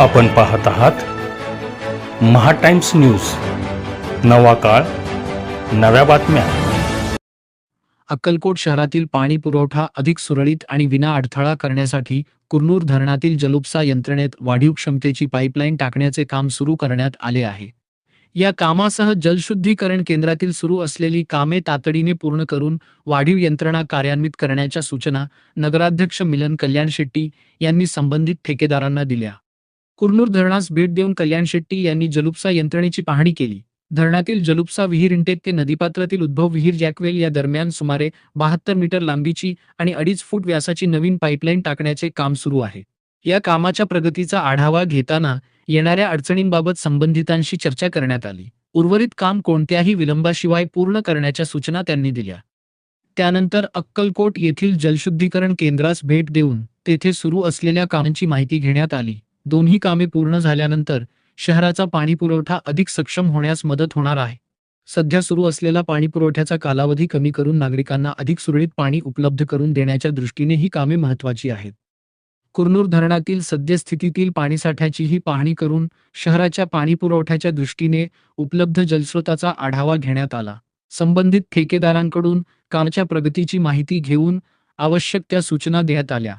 आपण पाहत आहात महा टाइम्स न्यूज. नवा काळ, नव्या बातम्या. अक्कलकोट शहरातील पाणी पुरवठा अधिक सुरळीत आणि विना अडथळा करण्यासाठी कुरनूर धरणातील जलुपसा यंत्रणेत वाढीव क्षमतेची पाईपलाईन टाकण्याचे काम सुरू करण्यात आले आहे. या कामासह जलशुद्धीकरण केंद्रातील सुरू असलेली कामे तातडीने पूर्ण करून वाढीव यंत्रणा कार्यान्वित करण्याच्या सूचना नगराध्यक्ष मिलन कल्याण शेट्टी यांनी संबंधित ठेकेदारांना दिल्या. कुरनूर धरणास भेट देऊन कल्याण शेट्टी यांनी जलुपसा यंत्रणेची पाहणी केली. धरणातील जलुपसा विहीर इंटेक ते नदीपात्रातील उद्भव विहीर जॅकवेल या दरम्यान सुमारे 72 मीटर लांबीची आणि 2.5 फूट व्यासाची नवीन पाईपलाईन टाकण्याचे काम सुरू आहे. या कामाच्या प्रगतीचा आढावा घेताना येणाऱ्या अडचणींबाबत संबंधितांशी चर्चा करण्यात आली. उर्वरित काम कोणत्याही विलंबाशिवाय पूर्ण करण्याच्या सूचना त्यांनी दिल्या. त्यानंतर अक्कलकोट येथील जलशुद्धीकरण केंद्रास भेट देऊन तेथे सुरू असलेल्या कामांची माहिती घेण्यात आली. दोन्ही कामे पूर्ण झाल्यानंतर शहराचा पाणीपुरवठा अधिक सक्षम होण्यास मदत होणार आहे. सध्या सुरू असलेला पाणीपुरवठ्याचा कालावधी कमी करून नागरिकांना अधिक सुरळीत पाणी उपलब्ध करून देण्याच्या दृष्टीने ही कामे महत्त्वाची आहेत. कुरनूर धरणातील सद्यस्थितीतील पाणीसाठ्याचीही पाहणी करून शहराच्या पाणीपुरवठ्याच्या दृष्टीने उपलब्ध जलस्रोताचा आढावा घेण्यात आला. संबंधित ठेकेदारांकडून कामाच्या प्रगतीची माहिती घेऊन आवश्यक त्या सूचना देण्यात आल्या.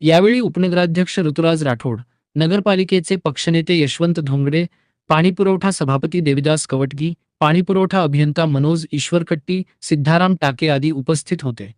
यावेळी उपनगराध्यक्ष ऋतुराज राठोड, नगरपालिकेचे पक्षनेते यशवंत धोंगडे, पाणीपुरवठा सभापती देविदास कवटगी, पाणीपुरवठा अभियंता मनोज ईश्वरकट्टी, सिद्धाराम टाके आदी उपस्थित होते.